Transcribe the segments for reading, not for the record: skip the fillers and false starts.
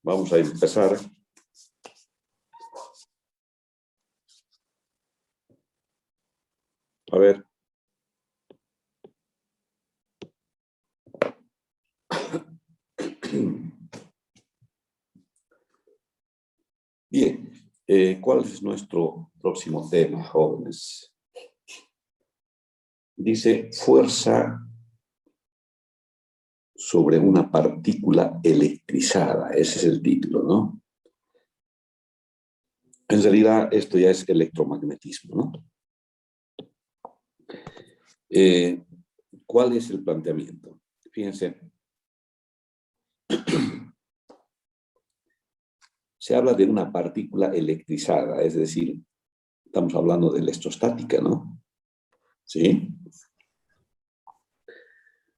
Vamos a empezar. A ver. Bien, ¿cuál es nuestro próximo tema, jóvenes? Dice fuerza sobre una partícula electrizada. Ese es el título, ¿no? En realidad, esto ya es electromagnetismo, ¿no? ¿Cuál es el planteamiento? Fíjense. Se habla de una partícula electrizada, es decir, estamos hablando de electrostática, ¿no? ¿Sí?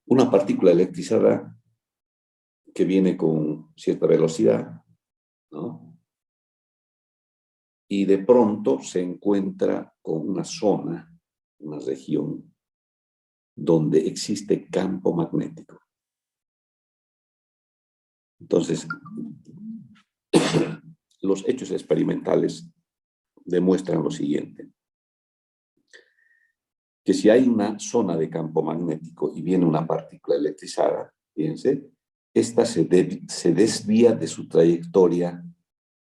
Una partícula electrizada que viene con cierta velocidad, ¿no? Y de pronto se encuentra con una zona, una región, donde existe campo magnético. Entonces, los hechos experimentales demuestran lo siguiente: que si hay una zona de campo magnético y viene una partícula electrizada, fíjense, esta se desvía de su trayectoria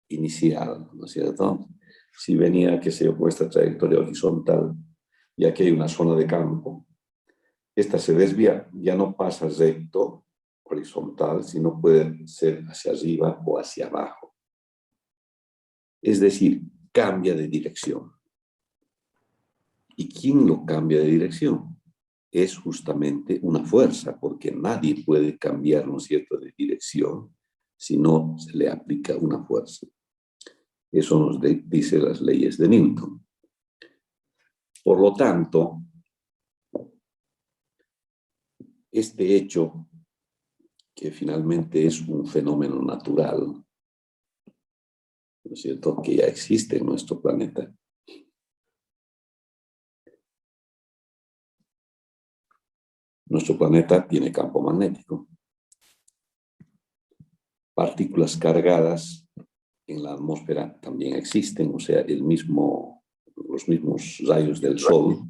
inicial, ¿no es cierto? Si venía, qué sé yo, con esta trayectoria horizontal y aquí hay una zona de campo, esta se desvía, ya no pasa recto, horizontal, sino puede ser hacia arriba o hacia abajo. Es decir, cambia de dirección. ¿Y quién lo cambia de dirección? Es justamente una fuerza, porque nadie puede cambiar, ¿no es cierto?, de dirección si no se le aplica una fuerza. Eso nos dice las leyes de Newton. Por lo tanto, este hecho, que finalmente es un fenómeno natural, ¿no es cierto?, que ya existe en nuestro planeta, nuestro planeta tiene campo magnético. Partículas cargadas en la atmósfera también existen, o sea, los mismos rayos del Sol.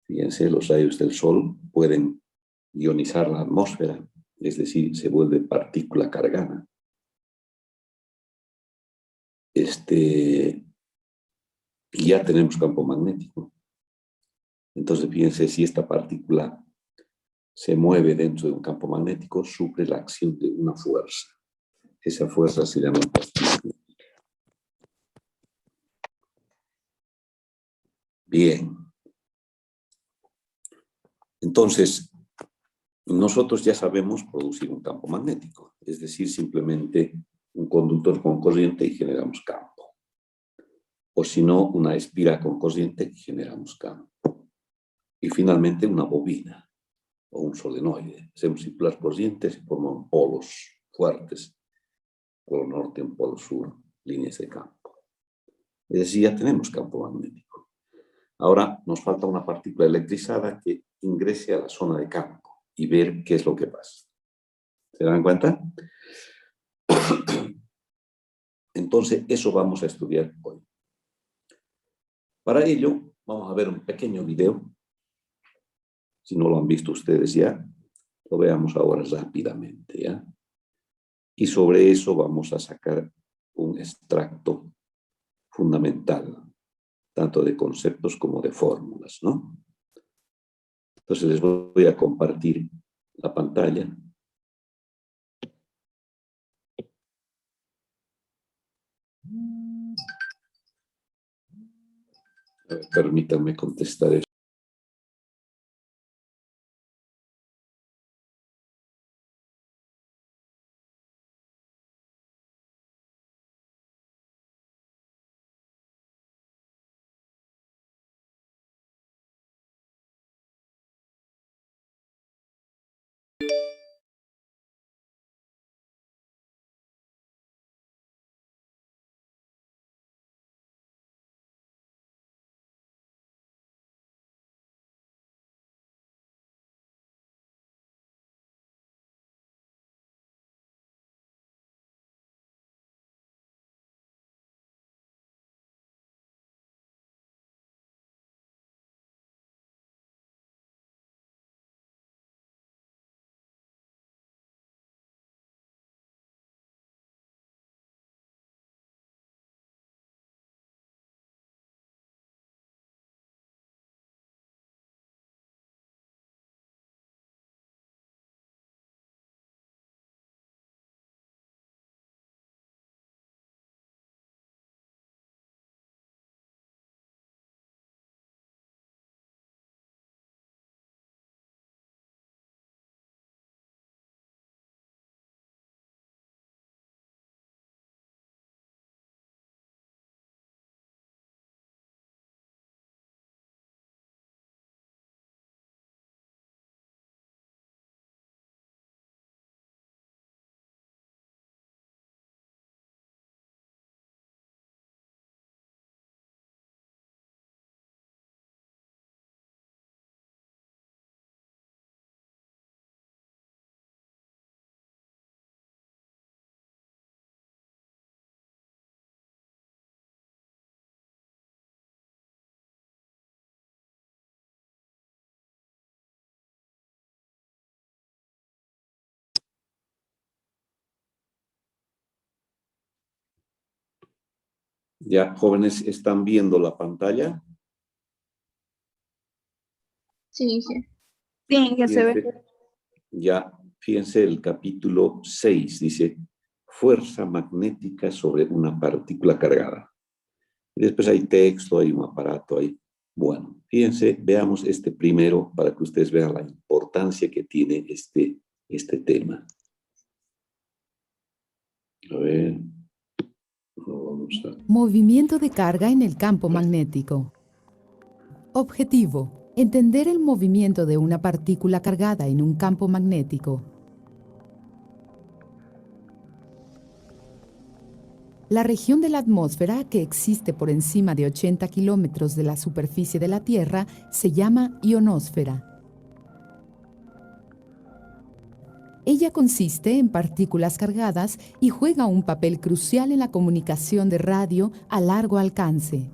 Fíjense, los rayos del Sol pueden ionizar la atmósfera, es decir, se vuelve partícula cargada. Y ya tenemos campo magnético. Entonces, fíjense, si esta partícula se mueve dentro de un campo magnético, sufre la acción de una fuerza. Esa fuerza se llama partícula. Bien. Entonces, nosotros ya sabemos producir un campo magnético, es decir, simplemente un conductor con corriente y generamos campo. O si no, una espira con corriente y generamos campo. Y finalmente una bobina o un solenoide. Hacemos circular corrientes y forman polos fuertes, polo norte, un polo sur, líneas de campo. Es decir, ya tenemos campo magnético. Ahora nos falta una partícula electrizada que ingrese a la zona de campo y ver qué es lo que pasa. ¿Se dan cuenta? Entonces, eso vamos a estudiar hoy. Para ello, vamos a ver un pequeño video. Si no lo han visto ustedes ya, lo veamos ahora rápidamente, ¿ya? Y sobre eso vamos a sacar un extracto fundamental, tanto de conceptos como de fórmulas, ¿no? Entonces les voy a compartir la pantalla. Permítanme contestar eso. Ya, jóvenes, ¿están viendo la pantalla? Sí, sí. Bien, ya se ve. Fíjense, ya, fíjense el capítulo 6, dice, fuerza magnética sobre una partícula cargada. Y después hay texto, hay un aparato ahí. Bueno, fíjense, veamos este primero para que ustedes vean la importancia que tiene este tema. A ver, vamos a... Movimiento de carga en el campo magnético. Objetivo: entender el movimiento de una partícula cargada en un campo magnético. La región de la atmósfera, que existe por encima de 80 kilómetros de la superficie de la Tierra, se llama ionosfera. Ella consiste en partículas cargadas y juega un papel crucial en la comunicación de radio a largo alcance.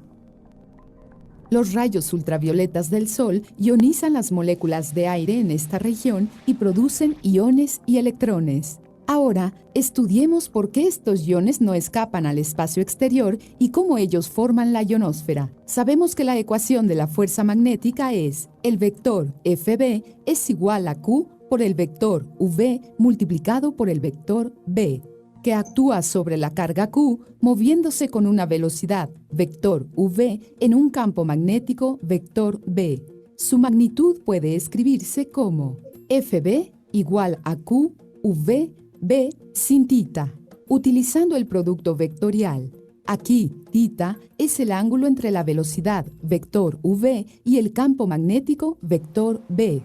Los rayos ultravioletas del Sol ionizan las moléculas de aire en esta región y producen iones y electrones. Ahora, estudiemos por qué estos iones no escapan al espacio exterior y cómo ellos forman la ionosfera. Sabemos que la ecuación de la fuerza magnética es: el vector Fb es igual a Q por el vector V multiplicado por el vector B, que actúa sobre la carga Q moviéndose con una velocidad vector V en un campo magnético vector B. Su magnitud puede escribirse como Fb igual a Q V B sin tita, utilizando el producto vectorial. Aquí, tita es el ángulo entre la velocidad vector V y el campo magnético vector B.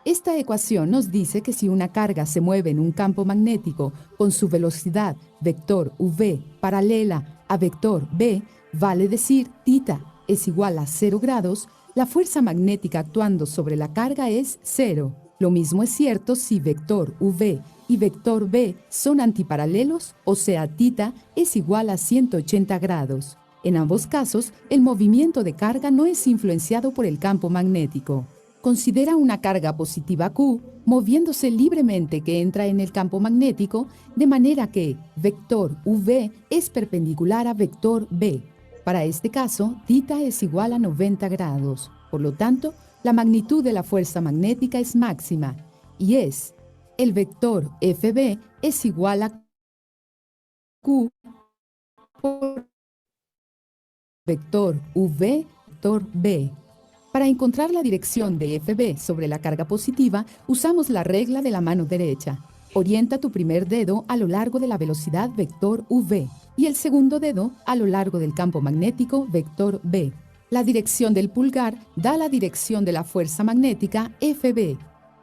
Esta ecuación nos dice que si una carga se mueve en un campo magnético con su velocidad vector V paralela a vector B, vale decir tita es igual a 0 grados, la fuerza magnética actuando sobre la carga es 0. Lo mismo es cierto si vector V y vector B son antiparalelos, o sea, tita es igual a 180 grados. En ambos casos, el movimiento de carga no es influenciado por el campo magnético. Considera una carga positiva Q moviéndose libremente que entra en el campo magnético, de manera que vector V es perpendicular a vector B. Para este caso, tita es igual a 90 grados. Por lo tanto, la magnitud de la fuerza magnética es máxima y es: el vector Fb es igual a Q por vector V, vector B. Para encontrar la dirección de Fb sobre la carga positiva, usamos la regla de la mano derecha. Orienta tu primer dedo a lo largo de la velocidad vector V y el segundo dedo a lo largo del campo magnético vector B. La dirección del pulgar da la dirección de la fuerza magnética Fb.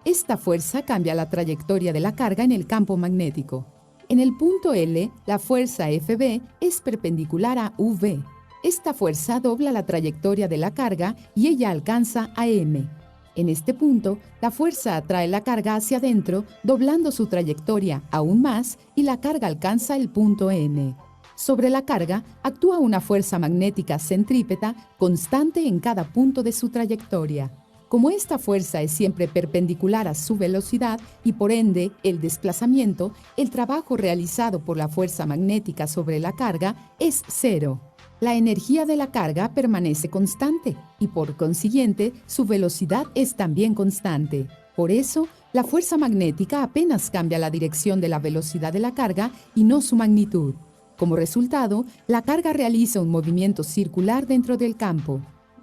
Esta fuerza cambia la trayectoria de la carga en el campo magnético. En el punto L, la fuerza Fb es perpendicular a V. Esta fuerza dobla la trayectoria de la carga y ella alcanza a M. En este punto, la fuerza atrae la carga hacia adentro, doblando su trayectoria aún más, y la carga alcanza el punto N. Sobre la carga actúa una fuerza magnética centrípeta constante en cada punto de su trayectoria. Como esta fuerza es siempre perpendicular a su velocidad y por ende el desplazamiento, el trabajo realizado por la fuerza magnética sobre la carga es cero. La energía de la carga permanece constante y por consiguiente su velocidad es también constante. Por eso, la fuerza magnética apenas cambia la dirección de la velocidad de la carga y no su magnitud. Como resultado, la carga realiza un movimiento circular dentro del campo.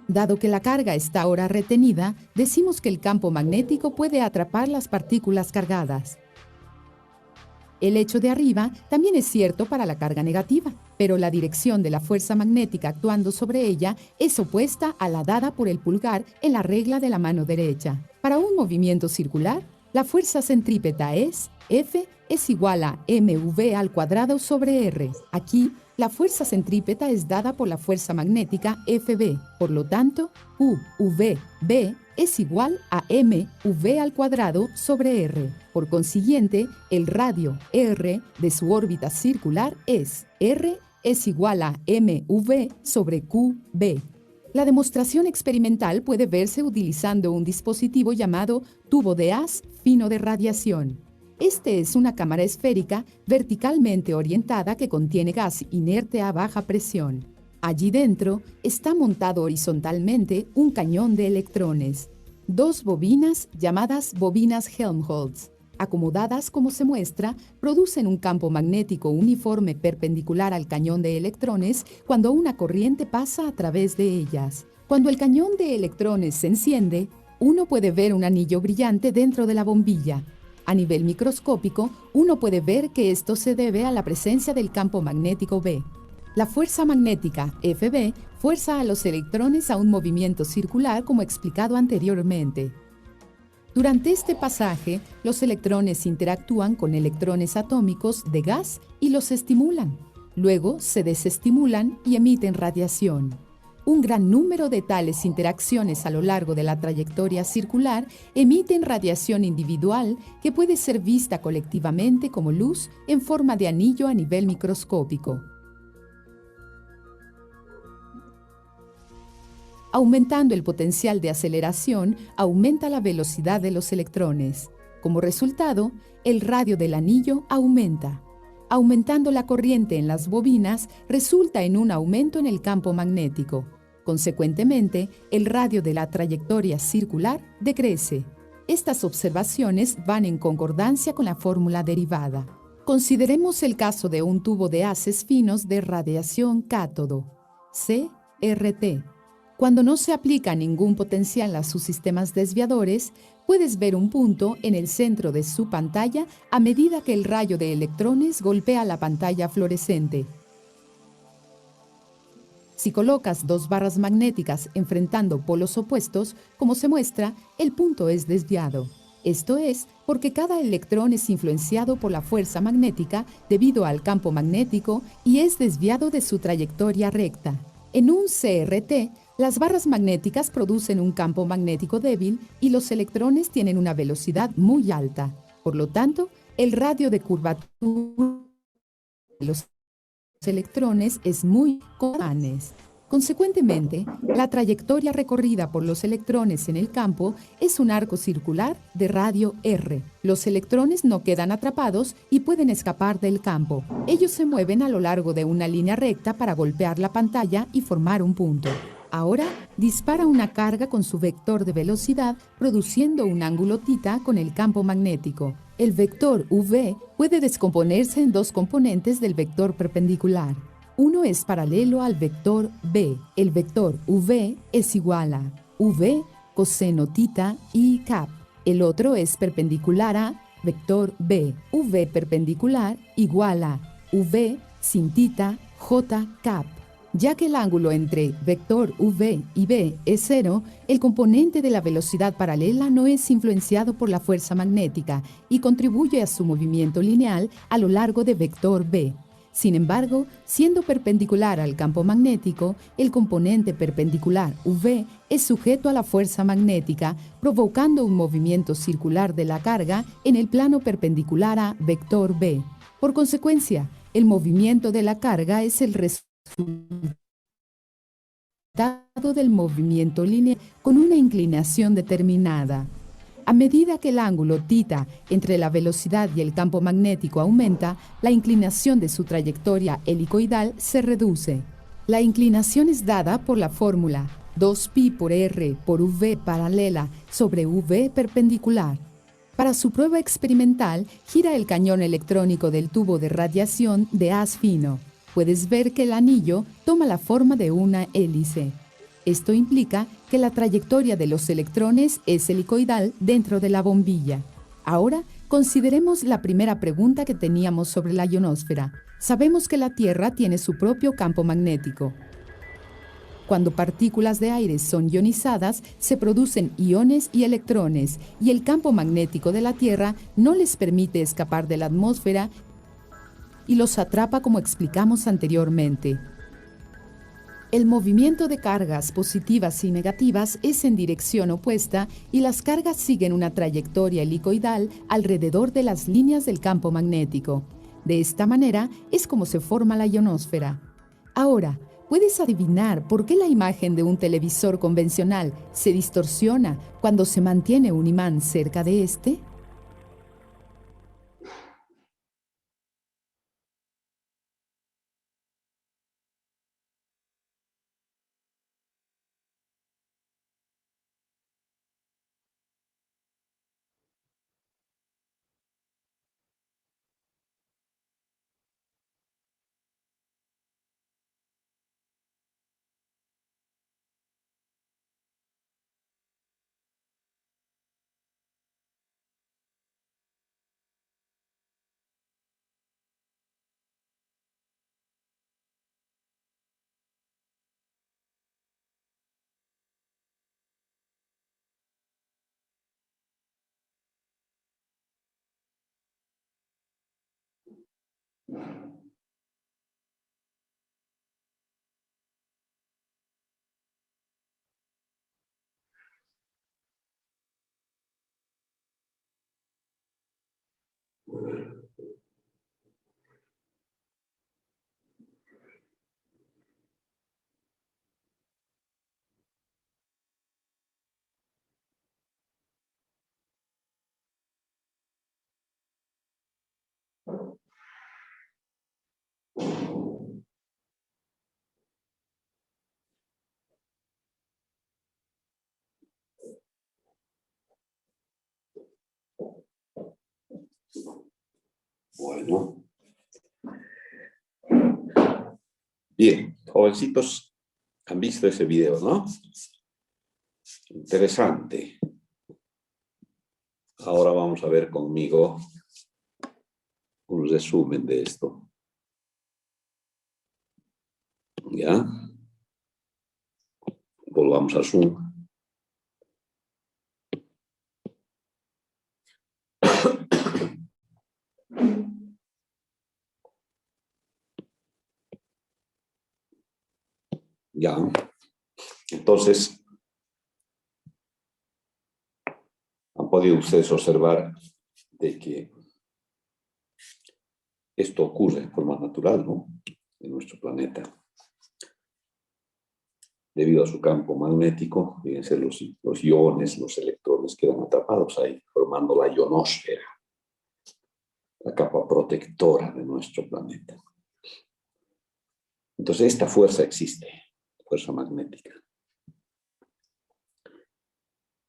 Dado que la carga está ahora retenida, decimos que el campo magnético puede atrapar las partículas cargadas. El hecho de arriba también es cierto para la carga negativa, pero la dirección de la fuerza magnética actuando sobre ella es opuesta a la dada por el pulgar en la regla de la mano derecha. Para un movimiento circular, la fuerza centrípeta es F es igual a mv al cuadrado sobre r. Aquí, la fuerza centrípeta es dada por la fuerza magnética Fb. Por lo tanto, UVB es igual a mv al cuadrado sobre r. Por consiguiente, el radio r de su órbita circular es r es igual a mv sobre qb. La demostración experimental puede verse utilizando un dispositivo llamado tubo de haz fino de radiación. Este es una cámara esférica verticalmente orientada que contiene gas inerte a baja presión. Allí dentro está montado horizontalmente un cañón de electrones, dos bobinas llamadas bobinas Helmholtz. Acomodadas como se muestra, producen un campo magnético uniforme perpendicular al cañón de electrones cuando una corriente pasa a través de ellas. Cuando el cañón de electrones se enciende, uno puede ver un anillo brillante dentro de la bombilla. A nivel microscópico, uno puede ver que esto se debe a la presencia del campo magnético B. La fuerza magnética, Fb, fuerza a los electrones a un movimiento circular como explicado anteriormente. Durante este pasaje, los electrones interactúan con electrones atómicos de gas y los estimulan. Luego se desestimulan y emiten radiación. Un gran número de tales interacciones a lo largo de la trayectoria circular emiten radiación individual que puede ser vista colectivamente como luz en forma de anillo a nivel microscópico. Aumentando el potencial de aceleración, aumenta la velocidad de los electrones. Como resultado, el radio del anillo aumenta. Aumentando la corriente en las bobinas, resulta en un aumento en el campo magnético. Consecuentemente, el radio de la trayectoria circular decrece. Estas observaciones van en concordancia con la fórmula derivada. Consideremos el caso de un tubo de haces finos de radiación cátodo, CRT. Cuando no se aplica ningún potencial a sus sistemas desviadores, puedes ver un punto en el centro de su pantalla a medida que el rayo de electrones golpea la pantalla fluorescente. Si colocas dos barras magnéticas enfrentando polos opuestos, como se muestra, el punto es desviado. Esto es porque cada electrón es influenciado por la fuerza magnética debido al campo magnético y es desviado de su trayectoria recta. En un CRT, las barras magnéticas producen un campo magnético débil y los electrones tienen una velocidad muy alta. Por lo tanto, el radio de curvatura de los electrones es muy constante. Consecuentemente, la trayectoria recorrida por los electrones en el campo es un arco circular de radio R. Los electrones no quedan atrapados y pueden escapar del campo. Ellos se mueven a lo largo de una línea recta para golpear la pantalla y formar un punto. Ahora, dispara una carga con su vector de velocidad, produciendo un ángulo θ con el campo magnético. El vector v puede descomponerse en dos componentes del vector perpendicular. Uno es paralelo al vector b. El vector v es igual a v coseno θ y cap. El otro es perpendicular a vector b. V perpendicular igual a v sin θ j cap. Ya que el ángulo entre vector v y b es cero, el componente de la velocidad paralela no es influenciado por la fuerza magnética y contribuye a su movimiento lineal a lo largo de vector b. Sin embargo, siendo perpendicular al campo magnético, el componente perpendicular v es sujeto a la fuerza magnética, provocando un movimiento circular de la carga en el plano perpendicular a vector b. Por consecuencia, el movimiento de la carga es el resultado del movimiento lineal con una inclinación determinada. A medida que el ángulo θ entre la velocidad y el campo magnético aumenta, la inclinación de su trayectoria helicoidal se reduce. La inclinación es dada por la fórmula 2π por r por v paralela sobre v perpendicular. Para su prueba experimental, gira el cañón electrónico del tubo de radiación de haz fino. Puedes ver que el anillo toma la forma de una hélice. Esto implica que la trayectoria de los electrones es helicoidal dentro de la bombilla. Ahora, consideremos la primera pregunta que teníamos sobre la ionosfera. Sabemos que la Tierra tiene su propio campo magnético. Cuando partículas de aire son ionizadas, se producen iones y electrones, y el campo magnético de la Tierra no les permite escapar de la atmósfera y los atrapa como explicamos anteriormente. El movimiento de cargas positivas y negativas es en dirección opuesta y las cargas siguen una trayectoria helicoidal alrededor de las líneas del campo magnético. De esta manera es como se forma la ionosfera. Ahora, ¿puedes adivinar por qué la imagen de un televisor convencional se distorsiona cuando se mantiene un imán cerca de este? Bueno. Bien, jovencitos, han visto ese video, ¿no? Interesante. Ahora vamos a ver conmigo un resumen de esto. ¿Ya? Volvamos a Zoom. Ya. Entonces, han podido ustedes observar de que esto ocurre de forma natural, ¿no? En nuestro planeta. Debido a su campo magnético, fíjense, los iones, los electrones quedan atrapados ahí, formando la ionosfera, la capa protectora de nuestro planeta. Entonces, esta fuerza existe, fuerza magnética.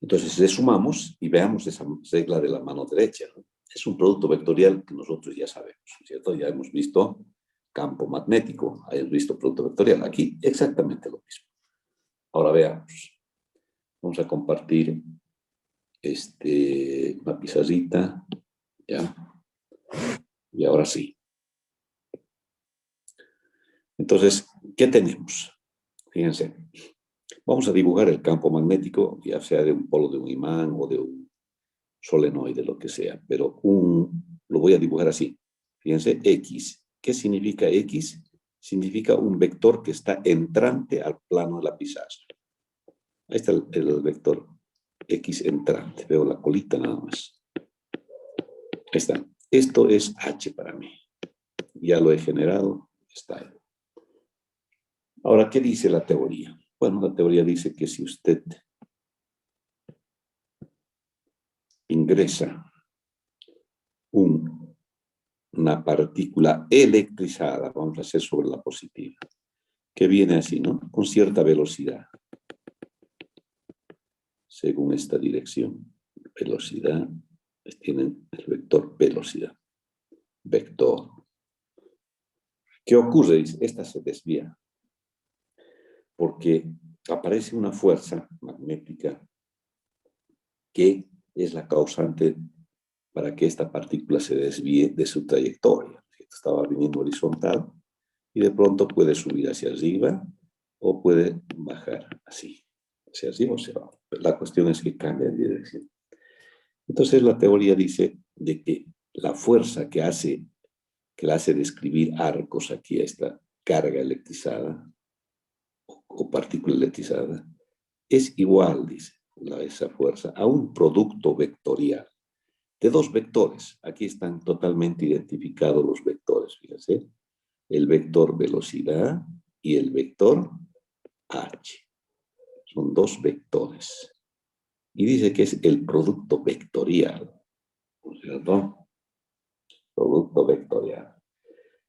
Entonces, resumamos y veamos esa regla de la mano derecha, ¿no? Es un producto vectorial que nosotros ya sabemos, ¿cierto? Ya hemos visto campo magnético, hemos visto producto vectorial. Aquí exactamente lo mismo. Ahora veamos. Vamos a compartir una pizarrita, ¿ya? Y ahora sí. Entonces, ¿qué tenemos? Fíjense. Vamos a dibujar el campo magnético, ya sea de un polo de un imán o de un solenoide, lo que sea, pero lo voy a dibujar así. Fíjense, X. ¿Qué significa X? Significa un vector que está entrante al plano de la pizarra. Ahí está el vector X entrante. Veo la colita nada más. Ahí está. Esto es H para mí. Ya lo he generado. Está ahí. Ahora, ¿qué dice la teoría? Bueno, la teoría dice que si usted ingresa una partícula electrizada, vamos a hacer sobre la positiva, que viene así, ¿no? Con cierta velocidad, según esta dirección. Velocidad, pues tienen el vector velocidad. Vector. ¿Qué ocurre? Esta se desvía, porque aparece una fuerza magnética que es la causante para que esta partícula se desvíe de su trayectoria. Estaba viniendo horizontal y de pronto puede subir hacia arriba o puede bajar así, hacia arriba o hacia abajo. La cuestión es que cambia de dirección. Entonces la teoría dice de que la fuerza que la hace describir arcos aquí a esta carga electrizada o partícula electrizada es igual, dice esa fuerza, a un producto vectorial de dos vectores. Aquí están totalmente identificados los vectores, fíjense. El vector velocidad y el vector h. Son dos vectores. Y dice que es el producto vectorial, ¿no es cierto? Producto vectorial.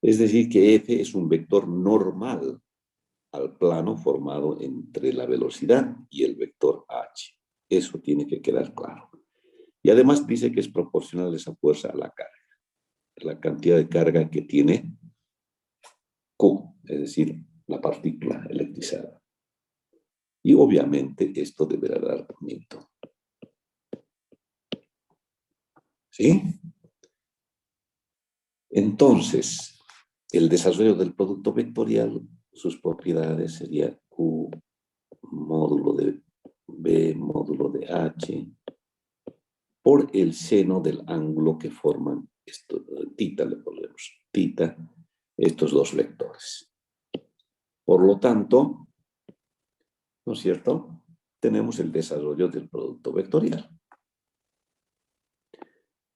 Es decir, que F es un vector normal al plano formado entre la velocidad y el vector h. Eso tiene que quedar claro. Y además dice que es proporcional esa fuerza a la carga. La cantidad de carga que tiene Q, es decir, la partícula electrizada. Y obviamente esto deberá dar Newton. ¿Sí? Entonces, el desarrollo del producto vectorial, sus propiedades serían Q módulo de B módulo de H por el seno del ángulo que forman esto, tita le ponemos. tenemos tita, estos dos vectores. Por lo tanto, ¿no es cierto? Tenemos el desarrollo del producto vectorial.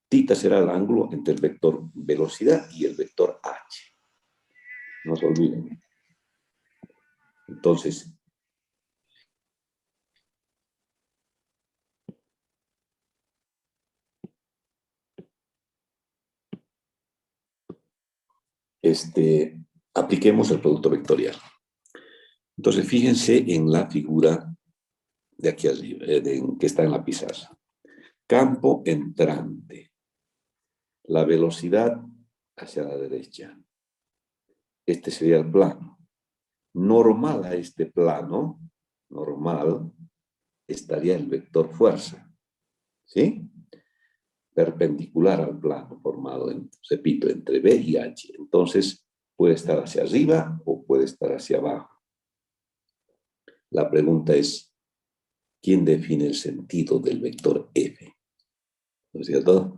Tita será el ángulo entre el vector velocidad y el vector h. No se olviden. Entonces, apliquemos el producto vectorial. Entonces, fíjense en la figura de aquí arriba, que está en la pizarra. Campo entrante. La velocidad hacia la derecha. Este sería el plano. Normal a este plano, normal, estaría el vector fuerza. ¿Sí? Perpendicular al plano formado, repito, entre B y H. Entonces, puede estar hacia arriba o puede estar hacia abajo. La pregunta es, ¿quién define el sentido del vector F? ¿No es cierto?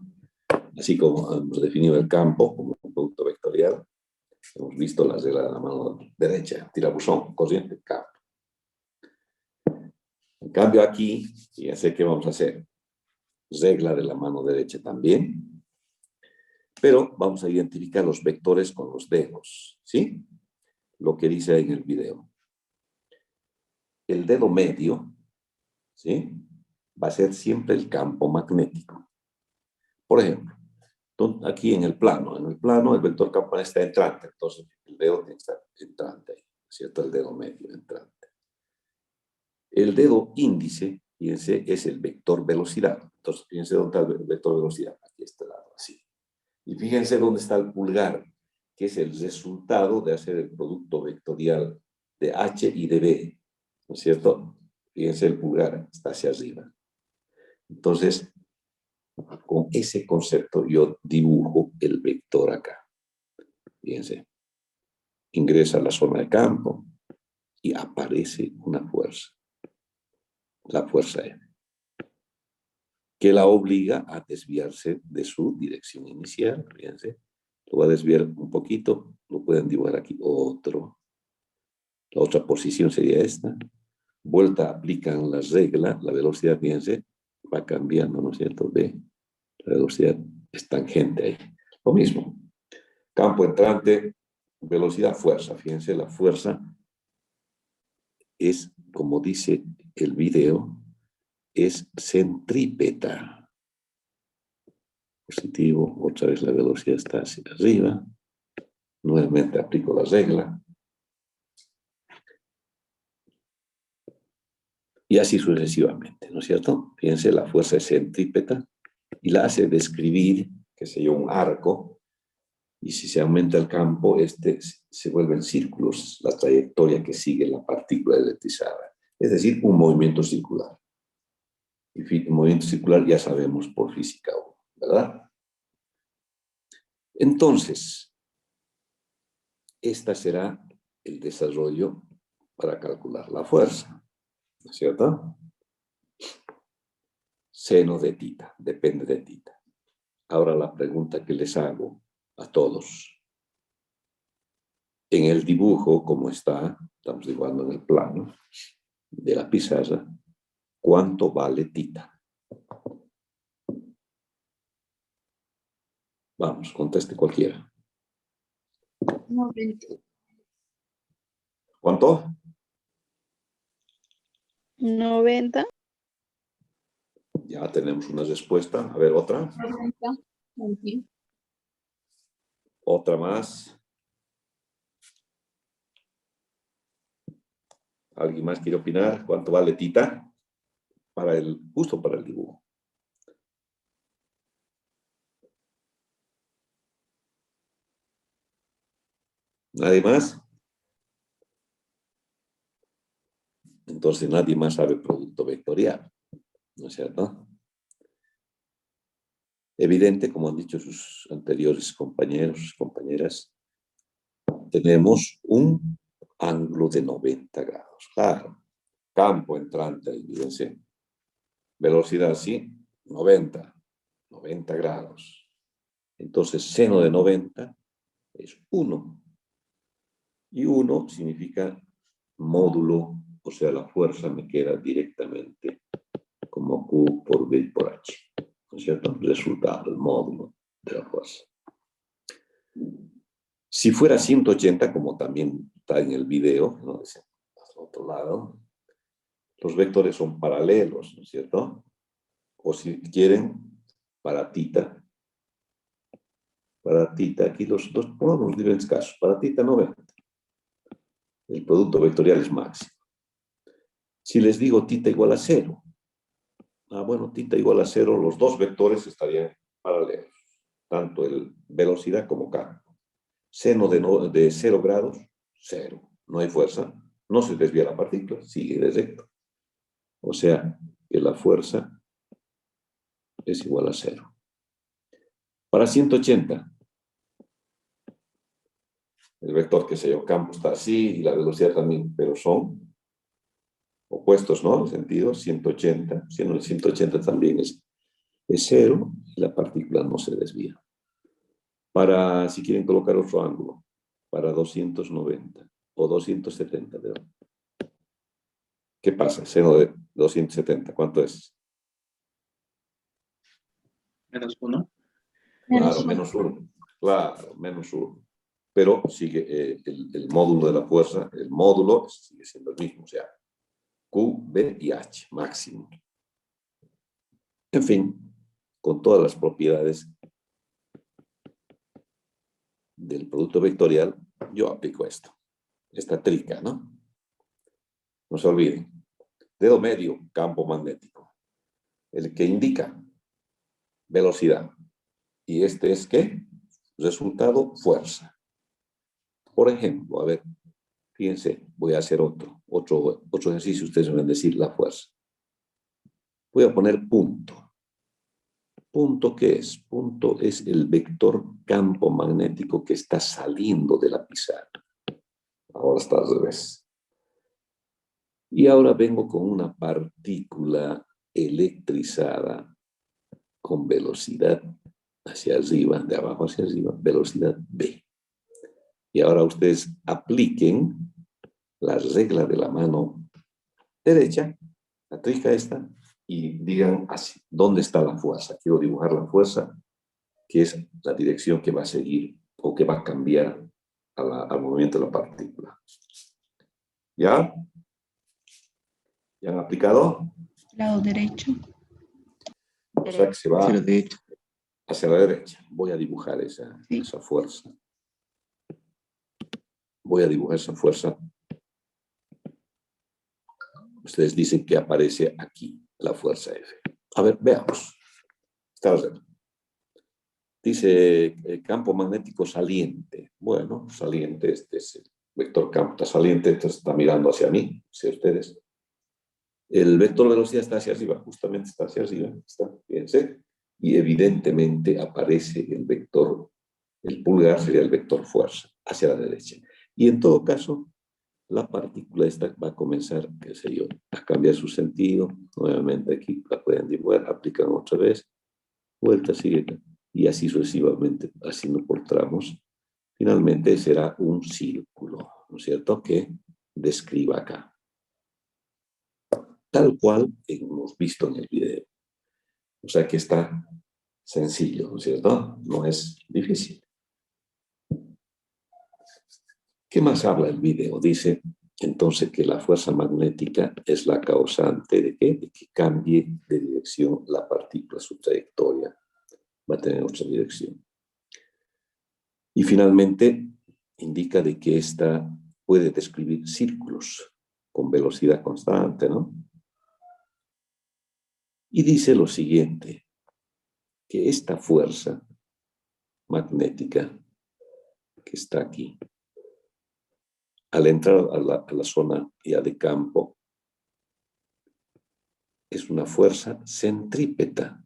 Así como hemos definido el campo como un producto vectorial, hemos visto la regla de la mano derecha, tirabuzón, corriente, campo. En cambio aquí, ya sé qué vamos a hacer. Regla de la mano derecha también, pero vamos a identificar los vectores con los dedos, ¿sí? Lo que dice en el video. El dedo medio, ¿sí? Va a ser siempre el campo magnético. Por ejemplo, aquí en el plano el vector campo está entrante, entonces el dedo tiene que estar entrante ahí, ¿cierto? El dedo medio entrante. El dedo índice, fíjense, es el vector velocidad. Entonces, fíjense dónde está el vector velocidad. Aquí está el lado, así. Y fíjense dónde está el pulgar, que es el resultado de hacer el producto vectorial de H y de B, ¿no es cierto? Fíjense, el pulgar está hacia arriba. Entonces, con ese concepto yo dibujo el vector acá. Fíjense, ingresa a la zona de campo y aparece una fuerza, la fuerza F, que la obliga a desviarse de su dirección inicial. Fíjense, lo voy a desviar un poquito, lo pueden dibujar aquí, otro. La otra posición sería esta. Vuelta, aplican la regla, la velocidad, fíjense, va cambiando, ¿no es cierto? La velocidad es tangente ahí. Lo mismo. Campo entrante, velocidad, fuerza. Fíjense, la fuerza es, como dice el video, es centrípeta. Positivo, otra vez la velocidad está hacia arriba. Nuevamente aplico la regla. Y así sucesivamente, ¿no es cierto? Fíjense, la fuerza es centrípeta y la hace describir, qué sé yo, un arco. Y si se aumenta el campo, se vuelven círculos, la trayectoria que sigue la partícula electrizada. Es decir, un movimiento circular. Y un movimiento circular ya sabemos por física 1, ¿verdad? Entonces, este será el desarrollo para calcular la fuerza, ¿no es cierto? Seno de tita, depende de tita. Ahora la pregunta que les hago a todos. En el dibujo, como está, estamos dibujando en el plano de la pizarra, ¿cuánto vale tita? Vamos, conteste cualquiera. 90. ¿Cuánto? 90. Ya tenemos una respuesta. A ver, otra. 90. Ok. Otra más. ¿Alguien más quiere opinar? ¿Cuánto vale tita? Justo para el dibujo. ¿Nadie más? Entonces nadie más sabe producto vectorial, ¿no es cierto? Evidente, como han dicho sus anteriores compañeros, compañeras, tenemos un ángulo de 90 grados. Claro, campo entrante, fíjense. Velocidad, sí, 90 grados. Entonces, seno de 90 es 1. Y 1 significa módulo, o sea, la fuerza me queda directamente como Q por B por H. ¿No es cierto? Resultado, el módulo de la fuerza. Si fuera 180, como también está en el video, ¿no? Es al otro lado, los vectores son paralelos, ¿no es cierto? O si quieren, para tita, aquí los pongamos en diferentes casos. Para tita 90. El producto vectorial es máximo. Si les digo tita igual a 0, bueno, tita igual a 0, los dos vectores estarían paralelos, tanto el velocidad como campo. Seno de 0 grados, 0. No hay fuerza, no se desvía la partícula, sigue directo. O sea, que la fuerza es igual a 0. Para 180, el vector, que sé yo, campo está así y la velocidad también, pero son opuestos, ¿no? En sentido, 180, siendo el 180 también es 0 y la partícula no se desvía. Para, si quieren colocar otro ángulo, para 290 o 270, ¿verdad? ¿Qué pasa? Seno de 270, ¿cuánto es? -1. Claro, -1. Claro, -1. Pero sigue el módulo de la fuerza, el módulo sigue siendo el mismo, o sea, Q, B y H, máximo. En fin, con todas las propiedades del producto vectorial, yo aplico esto. Esta trica, ¿no? No se olviden. Dedo medio, campo magnético. El que indica velocidad. Y este es, ¿qué? Resultado, fuerza. Por ejemplo, a ver, fíjense, voy a hacer otro ejercicio. Ustedes me van a decir la fuerza. Voy a poner punto. ¿Punto qué es? Punto es el vector campo magnético que está saliendo de la pizarra. Ahora está al revés. Y ahora vengo con una partícula electrizada con velocidad hacia arriba, de abajo hacia arriba, velocidad B. Y ahora ustedes apliquen la regla de la mano derecha, la trica esta, y digan así, ¿dónde está la fuerza? Quiero dibujar la fuerza, que es la dirección que va a seguir o que va a cambiar al movimiento de la partícula. ¿Ya? ¿Ya han aplicado? Lado derecho. O sea que se va Hacia la derecha. hacia la derecha. Voy a dibujar esa fuerza. Voy a dibujar esa fuerza. Ustedes dicen que aparece aquí la fuerza F. A ver, veamos. Está bien. Dice campo magnético saliente. Bueno, saliente, este es el vector campo. Está saliente, entonces está mirando hacia mí, hacia ustedes. El vector velocidad está hacia arriba, justamente está hacia arriba. Está, fíjense. Y evidentemente aparece el vector, el pulgar sería el vector fuerza, hacia la derecha. Y en todo caso, la partícula esta va a comenzar, qué sé yo, a cambiar su sentido. Nuevamente aquí la pueden dibujar, aplican otra vez, vuelta, sigue, y así sucesivamente, haciendo por tramos. Finalmente será un círculo, ¿no es cierto?, que describa acá. Tal cual hemos visto en el video. O sea que está sencillo, ¿no es cierto? No es difícil. ¿Qué más habla el video? Dice entonces que la fuerza magnética es la causante de ¿qué? De que cambie de dirección la partícula, su trayectoria va a tener otra dirección. Y finalmente indica de que esta puede describir círculos con velocidad constante, ¿no? Y dice lo siguiente, que esta fuerza magnética que está aquí, al entrar a la zona ya de campo, es una fuerza centrípeta,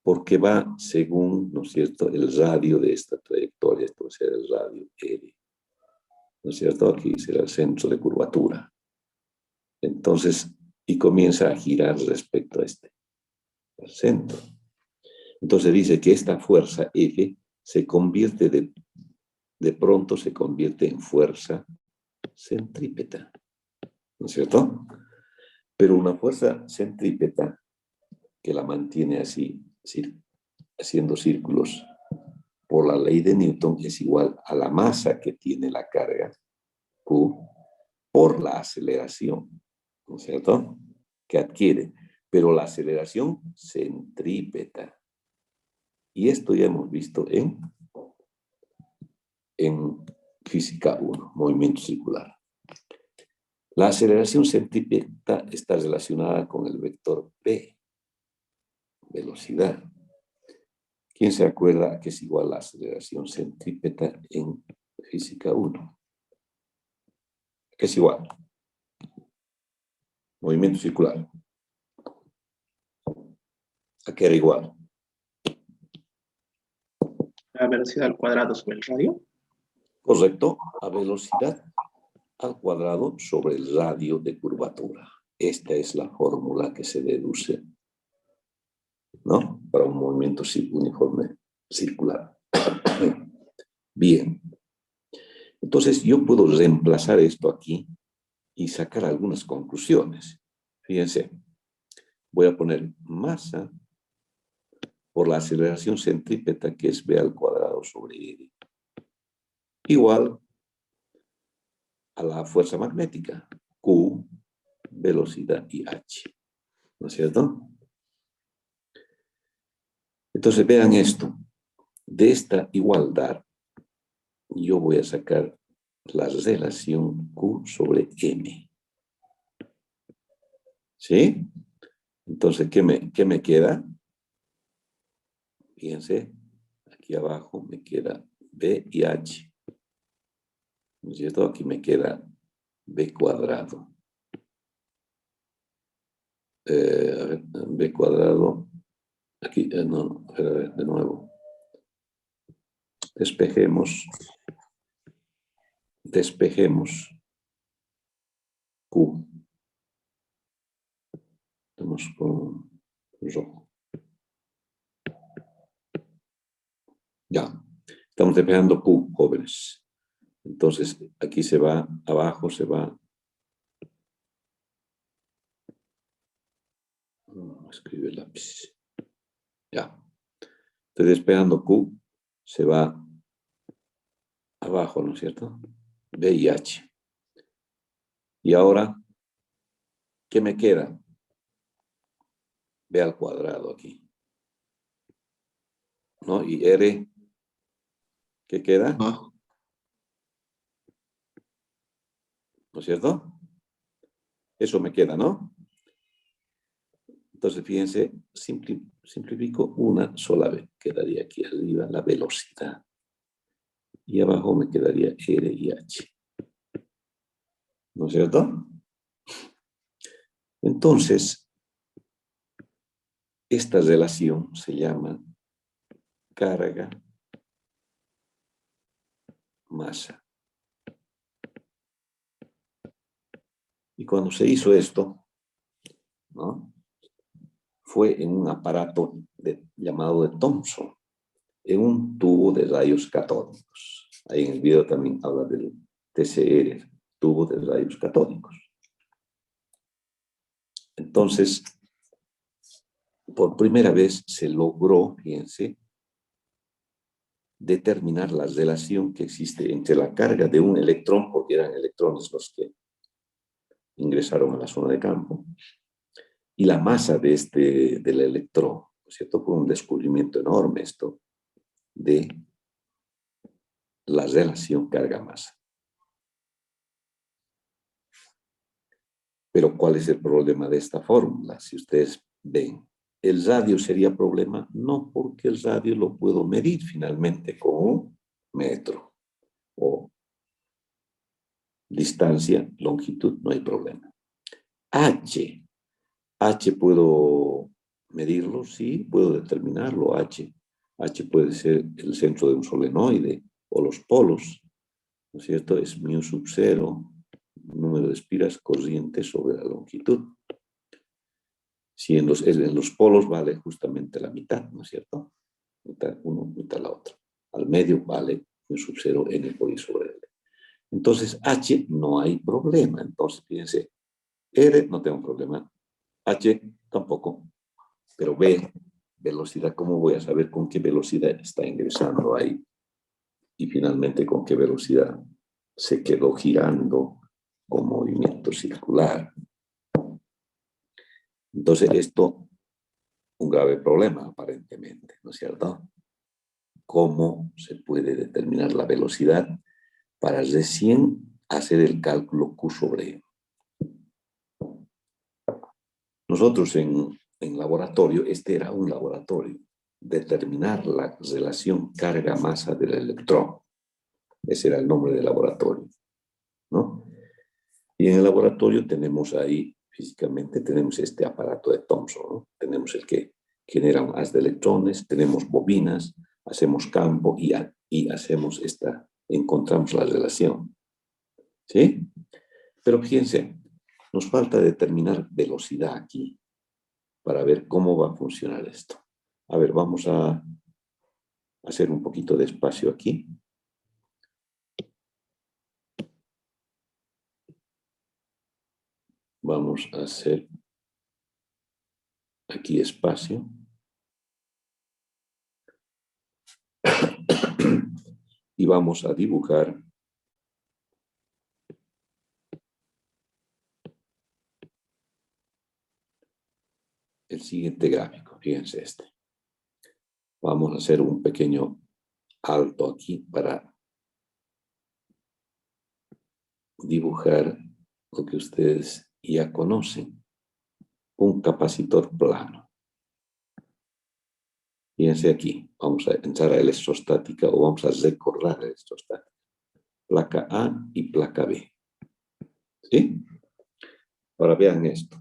porque va según, ¿no es cierto?, el radio de esta trayectoria. Esto va a ser el radio R, ¿no es cierto? Aquí será el centro de curvatura. Entonces, y comienza a girar respecto a al centro. Entonces dice que esta fuerza F se convierte de pronto se convierte en fuerza centrípeta, ¿no es cierto? Pero una fuerza centrípeta que la mantiene así, haciendo círculos por la ley de Newton, es igual a la masa que tiene la carga, Q, por la aceleración, ¿no es cierto?, que adquiere. Pero la aceleración centrípeta. Y esto ya hemos visto en física 1, movimiento circular. La aceleración centrípeta está relacionada con el vector v, velocidad. ¿Quién se acuerda que es igual a la aceleración centrípeta en física 1? ¿Qué es igual? Movimiento circular. ¿A qué era igual? La velocidad al cuadrado sobre el radio. Correcto, a velocidad al cuadrado sobre el radio de curvatura. Esta es la fórmula que se deduce, ¿no?, para un movimiento uniforme circular. Bien. Entonces, yo puedo reemplazar esto aquí y sacar algunas conclusiones. Fíjense, voy a poner masa por la aceleración centrípeta, que es v al cuadrado sobre r, igual a la fuerza magnética, Q, velocidad y h, ¿no es cierto? Entonces vean esto, de esta igualdad yo voy a sacar la relación Q sobre M, ¿sí? Entonces, ¿qué me queda? Fíjense, aquí abajo me queda B y H, ¿no es cierto? Aquí me queda B cuadrado. A ver, B cuadrado, aquí, no, a ver, de nuevo. Despejemos Q. Estamos con rojo. Ya, estamos despejando Q, jóvenes. Entonces, aquí se va, abajo se va. Escribe el lápiz. Ya. Estoy despejando Q, se va abajo, ¿no es cierto? B y H. Y ahora, ¿qué me queda? B al cuadrado aquí, ¿no? Y R, ¿qué queda? No. ¿No es cierto? Eso me queda, ¿no? Entonces, fíjense, simplifico una sola vez. Quedaría aquí arriba la velocidad. Y abajo me quedaría R y H. ¿No es cierto? Entonces, esta relación se llama carga-masa. Y cuando se hizo esto, ¿no?, fue en un aparato llamado de Thomson, en un tubo de rayos catódicos. Ahí en el video también habla del TCR, tubo de rayos catódicos. Entonces, por primera vez se logró, fíjense, determinar la relación que existe entre la carga de un electrón, porque eran electrones los que ingresaron a la zona de campo, y la masa del electrón, ¿no es cierto? Fue un descubrimiento enorme esto de la relación carga-masa. Pero ¿cuál es el problema de esta fórmula? Si ustedes ven, ¿el radio sería problema? No, porque el radio lo puedo medir finalmente con un metro o distancia, longitud, no hay problema. H puedo medirlo, sí, puedo determinarlo, H puede ser el centro de un solenoide o los polos, ¿no es cierto? Es mu sub 0, número de espiras corriente sobre la longitud. Si en los polos vale justamente la mitad, ¿no es cierto? Mitad uno, mitad la otra. Al medio vale en sub 0 n por I sobre L. Entonces, H no hay problema. Entonces, fíjense, R no tengo problema, H tampoco, pero B, velocidad, ¿cómo voy a saber con qué velocidad está ingresando ahí? Y finalmente, con qué velocidad se quedó girando con movimiento circular. Entonces, esto, un grave problema, aparentemente, ¿no es cierto? ¿Cómo se puede determinar la velocidad para recién hacer el cálculo Q sobre E? Nosotros en laboratorio, este era un laboratorio, determinar la relación carga-masa del electrón. Ese era el nombre del laboratorio, ¿no? Y en el laboratorio tenemos ahí, físicamente, tenemos este aparato de Thomson, ¿no? Tenemos el que genera un haz de electrones, tenemos bobinas, hacemos campo y hacemos encontramos la relación, ¿sí? Pero fíjense, nos falta determinar velocidad aquí para ver cómo va a funcionar esto. A ver, vamos a hacer un poquito de espacio aquí. Vamos a hacer aquí espacio. Y vamos a dibujar el siguiente gráfico. Fíjense este. Vamos a hacer un pequeño alto aquí para dibujar lo que ustedes ya conocen. Un capacitor plano. Fíjense aquí. Vamos a entrar a electrostática o vamos a recordar electrostática. Placa A y placa B. ¿Sí? Ahora vean esto.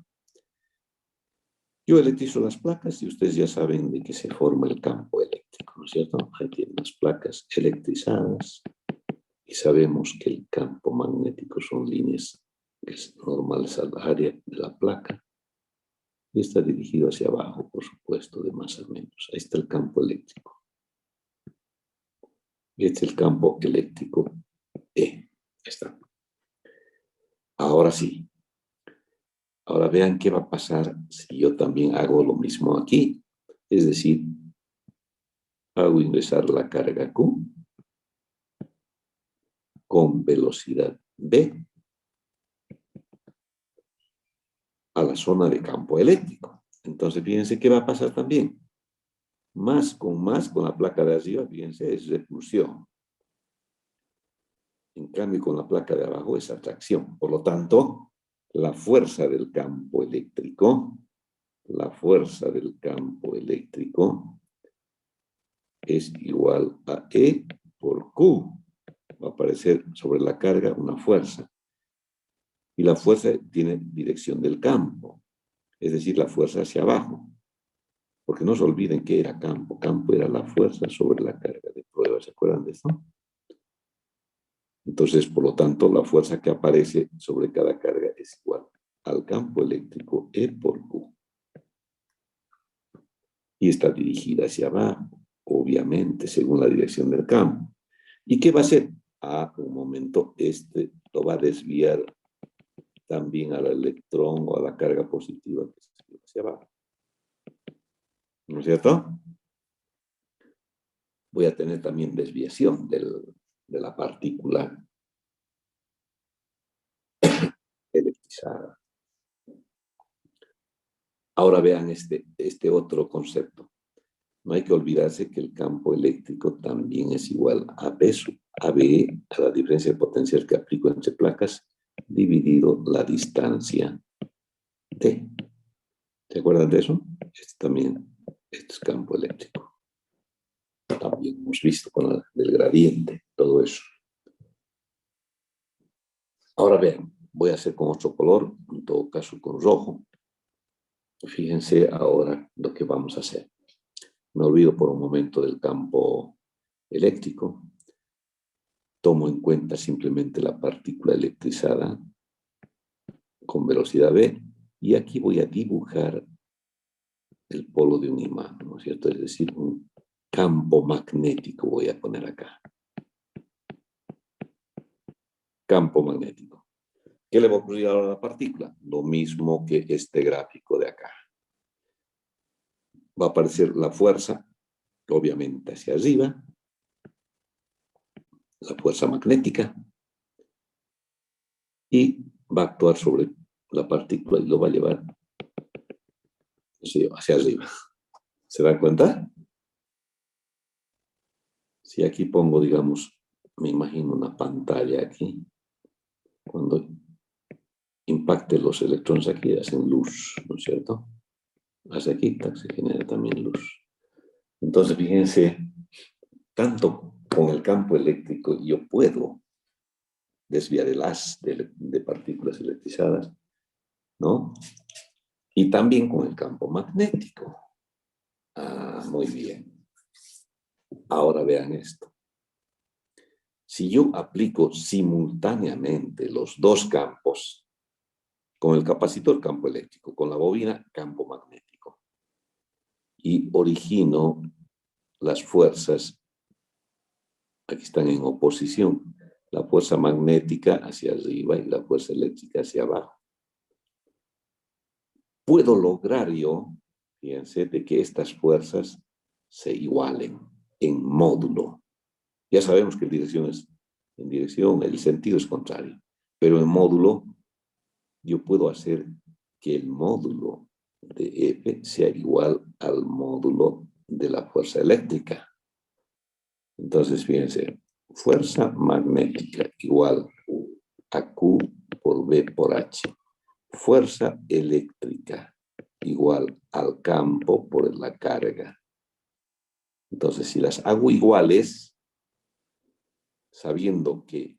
Yo electrizo las placas y ustedes ya saben de que se forma el campo eléctrico, ¿no es cierto? Ahí tienen las placas electrizadas y sabemos que el campo magnético son líneas normales al área de la placa y está dirigido hacia abajo, por supuesto, de más a menos. Ahí está el campo eléctrico. Este es el campo eléctrico E. Ahí está. Ahora sí. Ahora vean qué va a pasar si yo también hago lo mismo aquí. Es decir, hago ingresar la carga Q con velocidad B a la zona de campo eléctrico. Entonces, fíjense qué va a pasar también. Más con la placa de arriba, fíjense, es repulsión. En cambio, con la placa de abajo es atracción. Por lo tanto, la fuerza del campo eléctrico es igual a E por Q. Va a aparecer sobre la carga una fuerza. Y la fuerza tiene dirección del campo, es decir, la fuerza hacia abajo. Porque no se olviden que era campo. Campo era la fuerza sobre la carga de prueba. ¿Se acuerdan de eso? Entonces, por lo tanto, la fuerza que aparece sobre cada carga es igual al campo eléctrico E por Q. Y está dirigida hacia abajo, obviamente, según la dirección del campo. ¿Y qué va a hacer? Un momento, lo va a desviar también al electrón o a la carga positiva que se escribe hacia abajo. ¿No es cierto? Voy a tener también desviación de la partícula electrizada. Ahora vean este otro concepto. No hay que olvidarse que el campo eléctrico también es igual a B sub AB, a la diferencia de potencial que aplico entre placas, dividido la distancia T. ¿Se acuerdan de eso? Este es campo eléctrico. También hemos visto con el gradiente, todo eso. Ahora vean, voy a hacer con otro color, en todo caso con rojo. Fíjense ahora lo que vamos a hacer. Me olvido por un momento del campo eléctrico. Tomo en cuenta simplemente la partícula electrizada con velocidad V y aquí voy a dibujar el polo de un imán, ¿no es cierto? Es decir, un campo magnético voy a poner acá. campo magnético. ¿Qué le va a ocurrir ahora a la partícula? Lo mismo que este gráfico de acá. Va a aparecer la fuerza, obviamente hacia arriba, la fuerza magnética, y va a actuar sobre la partícula y lo va a llevar hacia arriba. ¿Se dan cuenta? Si aquí pongo, digamos, me imagino una pantalla aquí, cuando impacte los electrones aquí hacen luz, ¿no es cierto? Hacia aquí se genera también luz. Entonces, fíjense, tanto con el campo eléctrico yo puedo desviar el haz de partículas electrizadas, ¿no? Y también con el campo magnético. Ah, muy bien. Ahora vean esto. Si yo aplico simultáneamente los dos campos, con el capacitor campo eléctrico, con la bobina campo magnético, y origino las fuerzas, aquí están en oposición, la fuerza magnética hacia arriba y la fuerza eléctrica hacia abajo. Puedo lograr yo, fíjense, de que estas fuerzas se igualen en módulo. Ya sabemos que en dirección, el sentido es contrario, pero en módulo yo puedo hacer que el módulo de F sea igual al módulo de la fuerza eléctrica. Entonces, fíjense, fuerza magnética igual a Q por B por H. Fuerza eléctrica igual al campo por la carga. Entonces, si las hago iguales, sabiendo que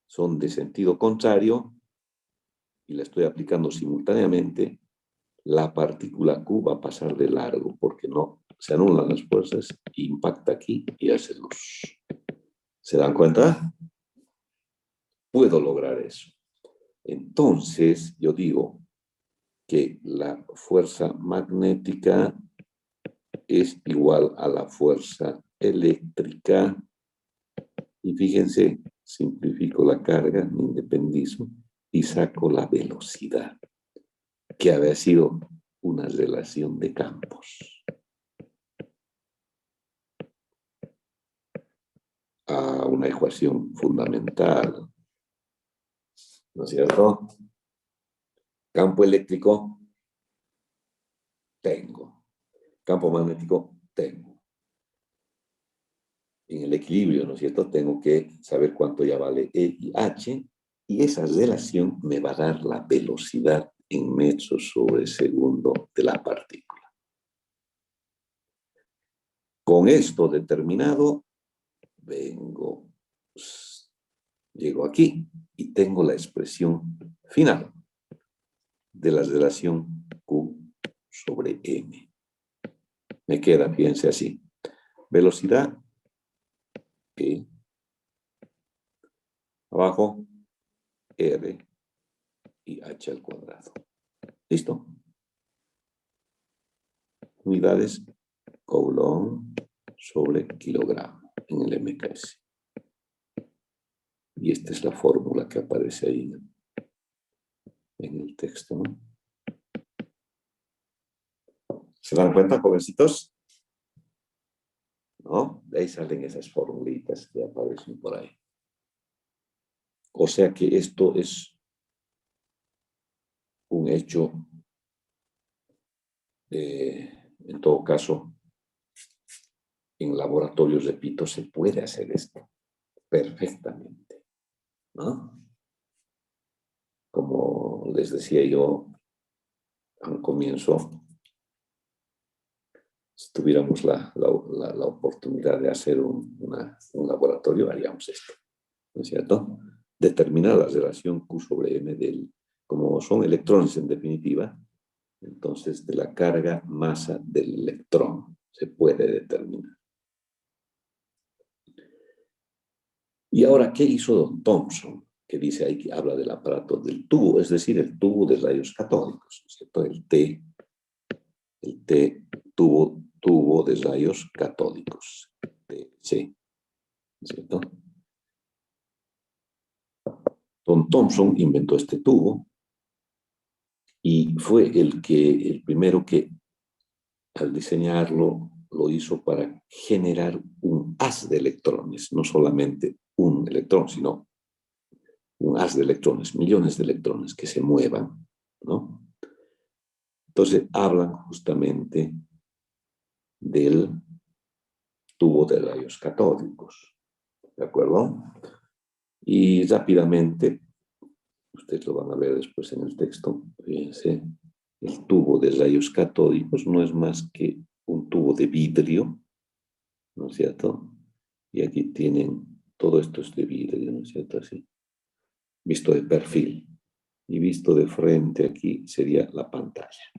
son de sentido contrario, y la estoy aplicando simultáneamente, la partícula Q va a pasar de largo, porque no se anulan las fuerzas, impacta aquí y hace luz. ¿Se dan cuenta? Puedo lograr eso. Entonces, yo digo que la fuerza magnética es igual a la fuerza eléctrica. Y fíjense, simplifico la carga, me independizo y saco la velocidad, que había sido una relación de campos. A una ecuación fundamental, ¿no es cierto? Campo eléctrico, tengo. Campo magnético, tengo. En el equilibrio, ¿no es cierto? Tengo que saber cuánto ya vale E y H, y esa relación me va a dar la velocidad en metros sobre segundo de la partícula. Con esto determinado, llego aquí y tengo la expresión final de la relación Q sobre M. Me queda, fíjense así, velocidad E, abajo R y H al cuadrado. ¿Listo? Unidades Coulomb sobre kilogramo en el MKS. Y esta es la fórmula que aparece ahí en el texto, ¿no? ¿Se dan cuenta, jovencitos? ¿No? De ahí salen esas formulitas que aparecen por ahí. O sea que esto es un hecho, en todo caso, en laboratorios, repito, se puede hacer esto perfectamente, ¿no? Como les decía yo al comienzo, si tuviéramos la oportunidad de hacer un laboratorio, haríamos esto, ¿no es cierto? Determinar la relación Q sobre M como son electrones en definitiva, entonces de la carga masa del electrón se puede determinar. Y ahora, ¿qué hizo Don Thomson? Que dice ahí, que habla del aparato del tubo, es decir, el tubo de rayos catódicos, ¿no es cierto? El T, tubo de rayos catódicos, TC, ¿no es cierto? Thomson inventó este tubo y fue el primero que al diseñarlo lo hizo para generar un haz de electrones, no solamente un electrón, sino un haz de electrones, millones de electrones que se muevan, ¿no? Entonces hablan justamente del tubo de rayos catódicos, ¿de acuerdo? Y rápidamente, ustedes lo van a ver después en el texto, fíjense, el tubo de rayos catódicos no es más que un tubo de vidrio, ¿no es cierto? Y aquí tienen, todo esto es de vidrio, ¿no es cierto? Así, visto de perfil. Y visto de frente aquí sería la pantalla.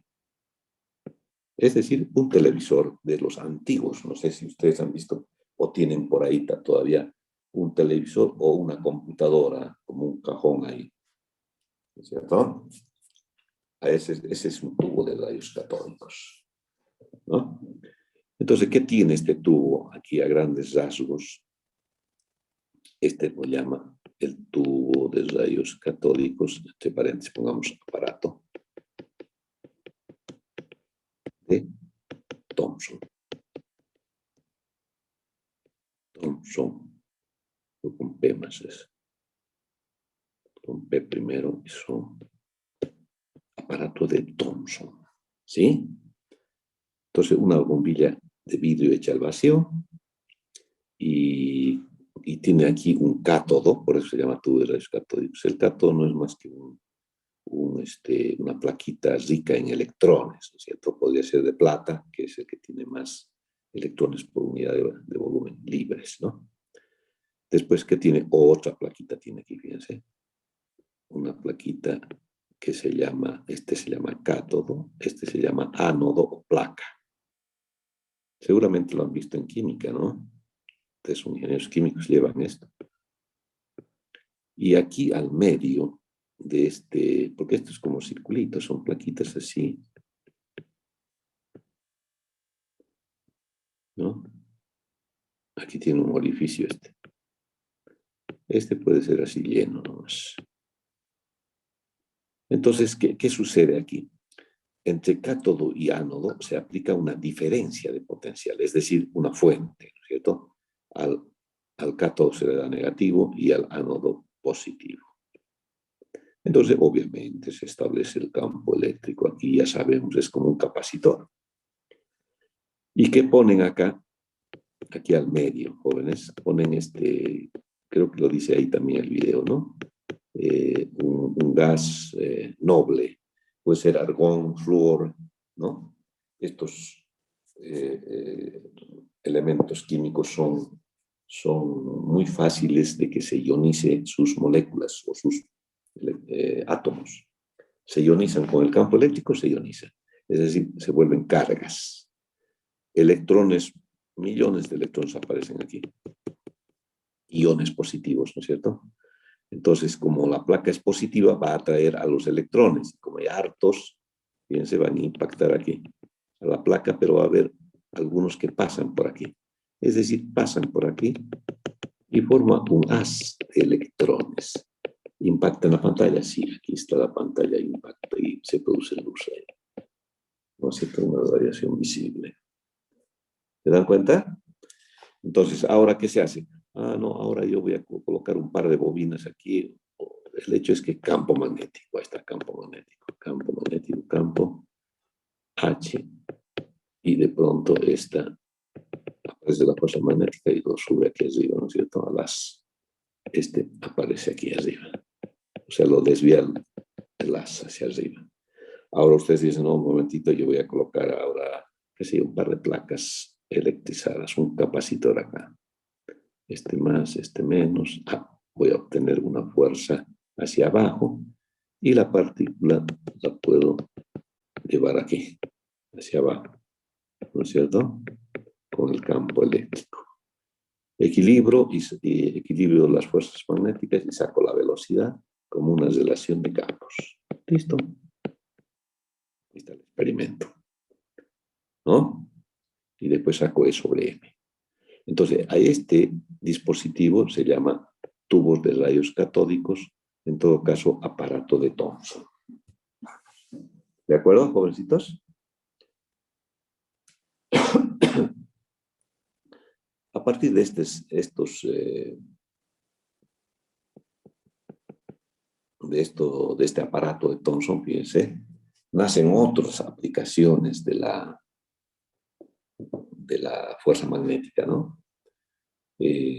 Es decir, un televisor de los antiguos. No sé si ustedes han visto o tienen por ahí todavía un televisor o una computadora, como un cajón ahí, ¿no es cierto? Ese es un tubo de rayos catódicos, ¿no? Entonces, ¿qué tiene este tubo aquí a grandes rasgos? Este lo llama el tubo de rayos catódicos, entre paréntesis pongamos aparato de Thomson. Thomson, con P más es. Con P primero y son aparato de Thomson, ¿sí? Entonces, una bombilla de vidrio hecha al vacío y tiene aquí un cátodo, por eso se llama tubo de rayos catódicos. El cátodo no es más que una plaquita rica en electrones, ¿no es cierto? Podría ser de plata, que es el que tiene más electrones por unidad de volumen libres, ¿no? Después que tiene otra plaquita, tiene aquí, fíjense, una plaquita que se llama cátodo, este se llama ánodo o placa. Seguramente lo han visto en química, ¿no? Ustedes son ingenieros químicos, llevan esto. Y aquí al medio de porque esto es como circulitos, son plaquitas así, ¿no? Aquí tiene un orificio este. Este puede ser así lleno nomás. Entonces, ¿qué sucede aquí? Entre cátodo y ánodo se aplica una diferencia de potencial, es decir, una fuente, ¿no es cierto? Al cátodo se le da negativo y al ánodo positivo. Entonces, obviamente, se establece el campo eléctrico. Aquí ya sabemos, es como un capacitor. ¿Y qué ponen acá? Aquí al medio, jóvenes, ponen creo que lo dice ahí también el video, ¿no? Un gas noble, puede ser argón, flúor, ¿no? Estos elementos químicos son muy fáciles de que se ionice sus moléculas o sus átomos. Se ionizan con el campo eléctrico, se ionizan. Es decir, se vuelven cargas. Electrones, millones de electrones aparecen aquí. Iones positivos, ¿no es cierto? Entonces, como la placa es positiva, va a atraer a los electrones. Como hay hartos, fíjense, van a impactar aquí a la placa, pero va a haber algunos que pasan por aquí. Es decir, pasan por aquí y forman un haz de electrones. ¿Impacta en la pantalla? Sí, aquí está la pantalla, impacta y se produce luz ahí. No es cierto, una radiación visible. ¿Se dan cuenta? Entonces, ¿ahora qué se hace? Ah, no, ahora yo voy a colocar un par de bobinas aquí. El hecho es que campo magnético, ahí está campo magnético, campo H. Y de pronto aparece la fuerza magnética y lo sube aquí arriba, ¿no es cierto? Aparece aquí arriba. O sea, lo desvía el haz hacia arriba. Ahora ustedes dicen, no, un momentito, yo voy a colocar ahora, qué sé yo, un par de placas electrizadas, un capacitor acá. Este más, este menos. Voy a obtener una fuerza hacia abajo y la partícula la puedo llevar aquí, hacia abajo, ¿no es cierto? Con el campo eléctrico. Equilibrio de las fuerzas magnéticas y saco la velocidad como una relación de campos. ¿Listo? Ahí está el experimento, ¿no? Y después saco E sobre M. Entonces, a este dispositivo se llama tubos de rayos catódicos En todo caso, aparato de Thomson. ¿De acuerdo, jovencitos? A partir de este aparato de Thomson, fíjense, nacen otras aplicaciones de la fuerza magnética, ¿no?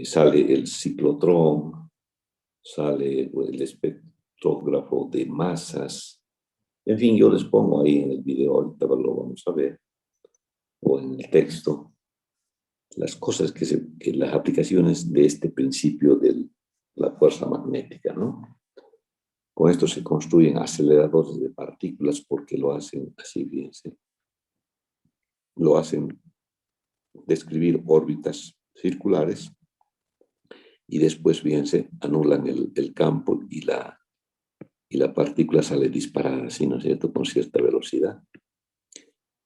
Sale el ciclotrón, sale el espectrógrafo de masas. En fin, yo les pongo ahí en el video, ahorita lo vamos a ver, o en el texto, las cosas que las aplicaciones de este principio de la fuerza magnética, ¿no? Con esto se construyen aceleradores de partículas porque lo hacen así, fíjense. Lo hacen describir órbitas circulares y después, fíjense, anulan el campo y la partícula sale disparada, así, ¿no es cierto?, con cierta velocidad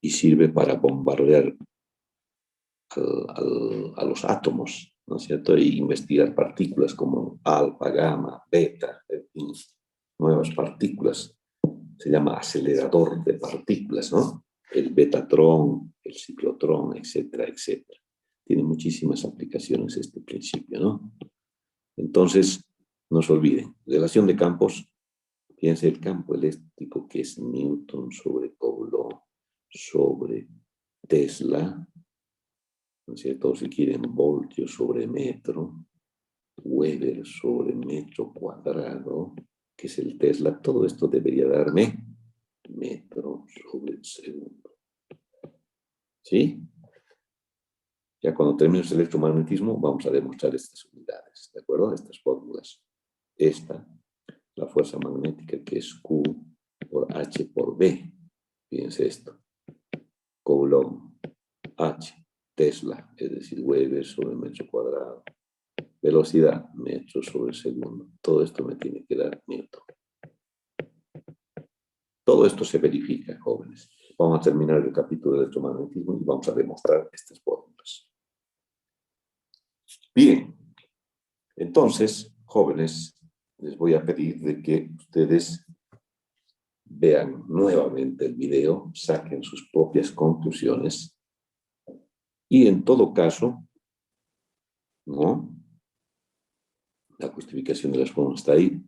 y sirve para bombardear a los átomos, ¿no es cierto?, e investigar partículas como alfa, gamma, beta, en fin, nuevas partículas. Se llama acelerador de partículas, ¿no? El betatrón, el ciclotrón, etcétera, etcétera. Tiene muchísimas aplicaciones este principio, ¿no? Entonces, no se olviden, relación de campos, fíjense el campo eléctrico que es Newton sobre Coulomb sobre Tesla, ¿no es cierto? Si quieren, voltio sobre metro, Weber sobre metro cuadrado, que es el Tesla, todo esto debería darme metro sobre segundo. ¿Sí? Ya cuando terminemos el electromagnetismo vamos a demostrar estas unidades, ¿de acuerdo? Estas fórmulas. Esta, la fuerza magnética que es Q por H por B. Fíjense esto. Coulomb, H, Tesla, es decir, Weber sobre metro cuadrado. Velocidad, metro sobre segundo. Todo esto me tiene que dar Newton. Todo esto se verifica, jóvenes. Vamos a terminar el capítulo de electromagnetismo y vamos a demostrar estas fórmulas. Bien, entonces, jóvenes, les voy a pedir de que ustedes vean nuevamente el video, saquen sus propias conclusiones y en todo caso, ¿no? La justificación de las fórmulas está ahí.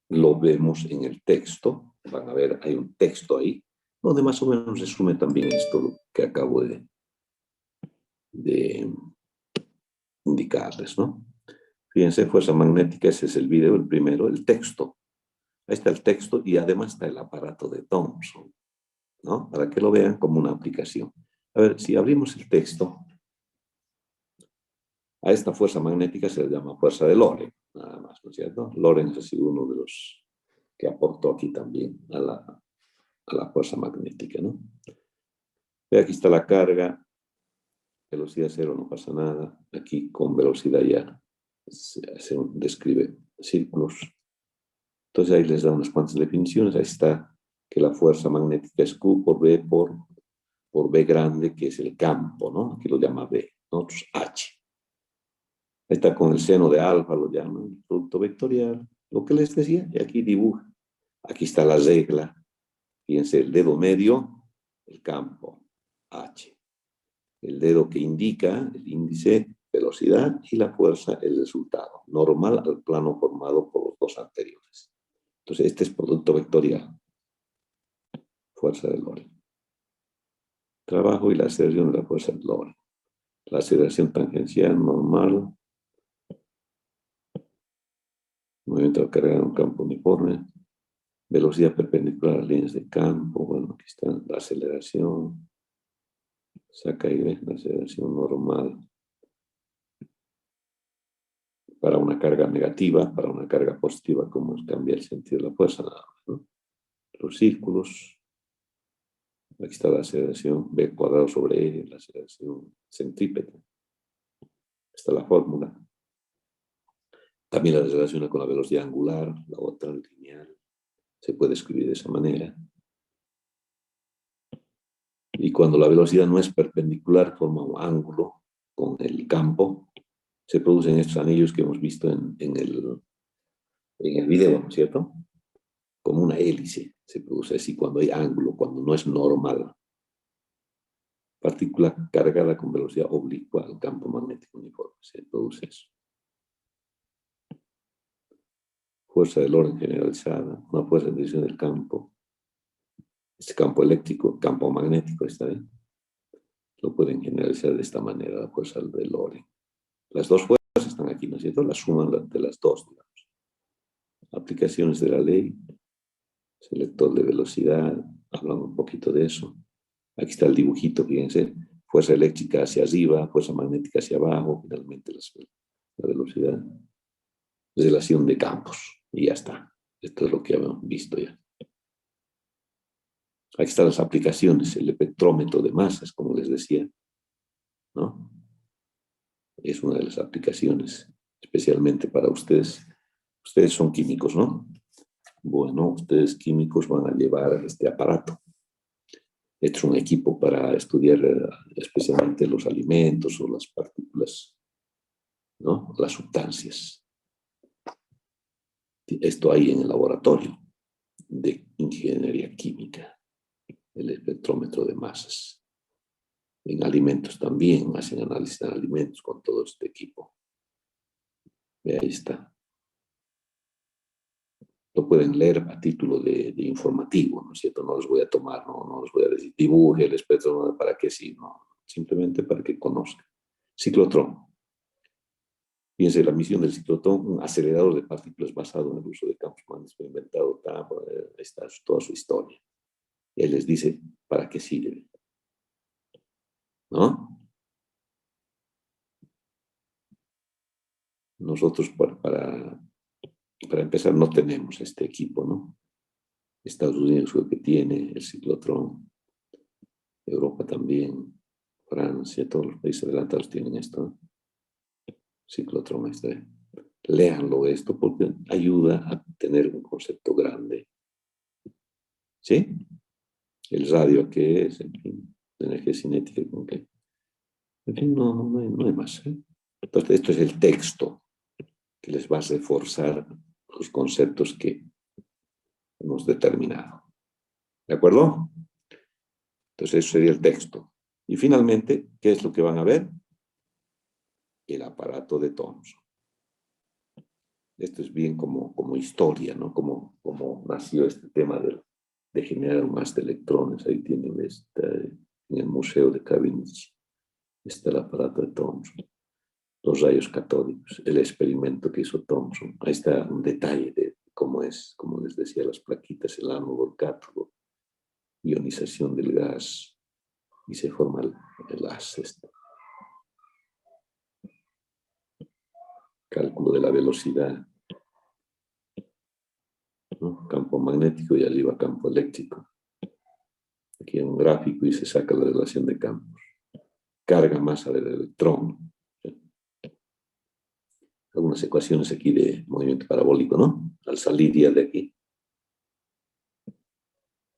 Lo vemos en el texto, van a ver, hay un texto ahí, donde más o menos resume también esto que acabo de indicarles, ¿no? Fíjense, fuerza magnética, ese es el video, el primero, el texto. Ahí está el texto y además está el aparato de Thomson, ¿no? Para que lo vean como una aplicación. A ver, si abrimos el texto, a esta fuerza magnética se le llama fuerza de Lorentz, nada más, ¿no es cierto? Lorentz ha sido uno de los que aportó aquí también a la fuerza magnética, ¿no? Ve, aquí está la carga, velocidad cero, no pasa nada. Aquí con velocidad ya se describe círculos. Entonces ahí les da unas cuantas definiciones. Ahí está que la fuerza magnética es Q por B por B grande, que es el campo, ¿no? Aquí lo llama B, nosotros H. Ahí está con el seno de alfa, lo llaman el producto vectorial. Lo que les decía, y aquí dibuja. Aquí está la regla. Fíjense, el dedo medio, el campo, H. El dedo que indica, el índice, velocidad, y la fuerza, el resultado. Normal al plano formado por los dos anteriores. Entonces, este es producto vectorial. Fuerza de Lorentz. Trabajo y la aceleración de la fuerza de Lorentz. La aceleración tangencial normal. Movimiento de carga en un campo uniforme. Velocidad perpendicular a las líneas de campo. Bueno, aquí está la aceleración. Saca ahí, ¿ves? La aceleración normal. Para una carga negativa, para una carga positiva, como cambia el sentido de la fuerza, nada más, ¿no? Los círculos. Aquí está la aceleración B cuadrado sobre E, la aceleración centrípeta. Está la fórmula. También la relaciona con la velocidad angular, la otra lineal. Se puede escribir de esa manera. Y cuando la velocidad no es perpendicular, forma un ángulo con el campo. se producen estos anillos que hemos visto en el video, ¿no es cierto? Como una hélice, se produce así cuando hay ángulo, cuando no es normal. Partícula cargada con velocidad oblicua al campo magnético uniforme, se produce eso. Fuerza del orden generalizada, una fuerza de dirección del campo. Este campo eléctrico, campo magnético, ¿está bien? Lo pueden generalizar de esta manera, la fuerza del orden. Las dos fuerzas están aquí, ¿no es cierto? La suma de las dos, digamos. Aplicaciones de la ley, selector de velocidad, hablamos un poquito de eso. Aquí está el dibujito, fíjense, fuerza eléctrica hacia arriba, fuerza magnética hacia abajo, finalmente la velocidad, relación de campos, y ya está. Esto es lo que habíamos visto ya. Aquí están las aplicaciones, el espectrómetro de masas, como les decía, ¿no? Es una de las aplicaciones, especialmente para ustedes. Ustedes son químicos, ¿no? Bueno, ustedes químicos van a llevar este aparato. Este es un equipo para estudiar especialmente los alimentos o las partículas, ¿no? Las sustancias. Esto hay en el laboratorio de ingeniería química, el espectrómetro de masas. En alimentos también, hacen análisis de alimentos con todo este equipo. Ve, ahí está. Lo pueden leer a título de informativo, ¿no es cierto? No les voy a tomar, no les voy a decir, dibuje el espectro, para que sí, no. Simplemente para que conozcan. Ciclotrón. Fíjense, la misión del ciclotrón, un acelerador de partículas basado en el uso de campos magnéticos inventado, está toda su historia. Y él les dice para qué sirve, ¿no? Nosotros para empezar no tenemos este equipo, ¿no? Estados Unidos creo que tiene el ciclotrón, Europa también, Francia, todos los países adelantados tienen esto, ¿no? Ciclotrón, léanlo esto porque ayuda a tener un concepto grande. ¿Sí? El radio, ¿qué es? En fin, la energía cinética, ¿con qué? En fin, no hay más, ¿eh? Entonces, esto es el texto que les va a reforzar los conceptos que hemos determinado. ¿De acuerdo? Entonces, eso sería el texto. Y finalmente, ¿qué es lo que van a ver? El aparato de Thomson. Esto es bien como historia, ¿no? Como nació este tema de generar más de electrones. Ahí tienen en el Museo de Cavendish. Está el aparato de Thomson. Los rayos catódicos, el experimento que hizo Thomson. Ahí está un detalle de cómo es, como les decía, las plaquitas, el ánodo, el cátodo, ionización del gas, y se forma el haz. Cálculo de la velocidad, ¿no? Campo magnético y arriba campo eléctrico. Aquí hay un gráfico y se saca la relación de campos. Carga masa del electrón. Algunas ecuaciones aquí de movimiento parabólico, ¿no? Al salir ya de aquí,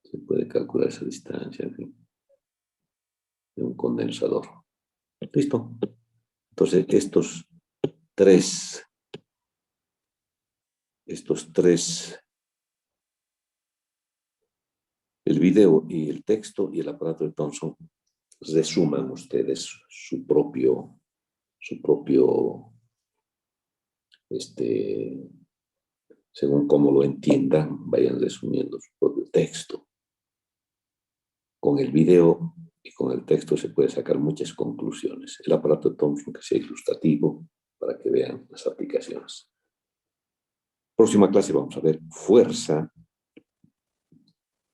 se puede calcular esa distancia, en fin, de un condensador. ¿Listo? Entonces, estos tres, el video y el texto y el aparato de Thomson, resuman ustedes su propio según cómo lo entiendan, vayan resumiendo su propio texto. Con el video y con el texto se puede sacar muchas conclusiones. El aparato de Thomson, que sea ilustrativo, para que vean las aplicaciones. Próxima clase vamos a ver fuerza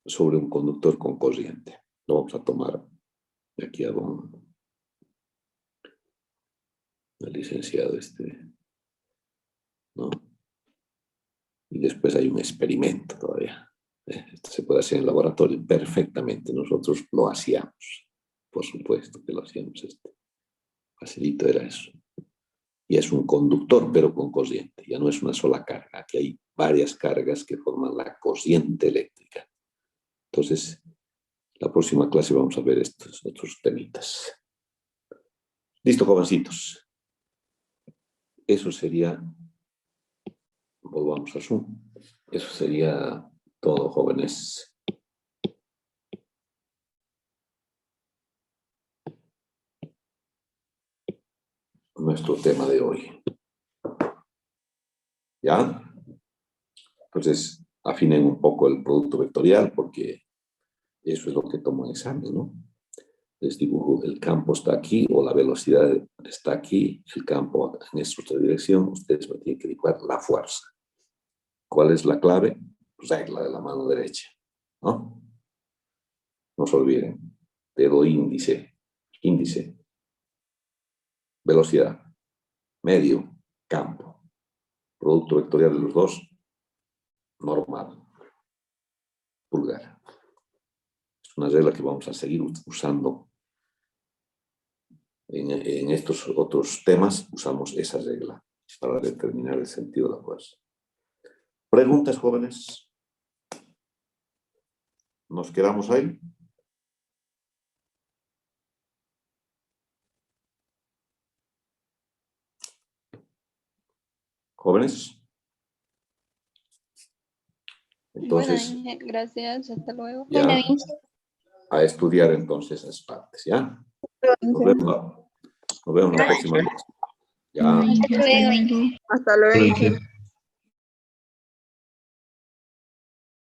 sobre un conductor con corriente. Lo vamos a tomar de aquí a el licenciado ¿no? Y después hay un experimento todavía. Esto se puede hacer en el laboratorio perfectamente. Nosotros lo hacíamos. Por supuesto que lo hacíamos. Facilito era eso. Y es un conductor, pero con corriente. Ya no es una sola carga. Aquí hay varias cargas que forman la corriente eléctrica. Entonces, la próxima clase vamos a ver estos otros temitas. Listo, jovencitos. Eso sería, volvamos a Zoom, eso sería todo, jóvenes. Nuestro tema de hoy. ¿Ya? Entonces, afinen un poco el producto vectorial porque eso es lo que tomo en examen, ¿no? Les dibujo, el campo está aquí o la velocidad está aquí, el campo en esta otra dirección, ustedes me tienen que dibujar la fuerza. ¿Cuál es la clave? Regla de la mano derecha, ¿no? No se olviden, dedo índice, velocidad, medio, campo, producto vectorial de los dos, normal, pulgar. Es una regla que vamos a seguir usando. En estos otros temas usamos esa regla para determinar el sentido de la fuerza. ¿Preguntas, jóvenes? ¿Nos quedamos ahí? ¿Jóvenes? Entonces, Bueno, gracias, hasta luego. ya Bueno, a estudiar entonces esas partes, ¿ya? Nos vemos en la próxima. Ya. hasta luego. Hasta luego.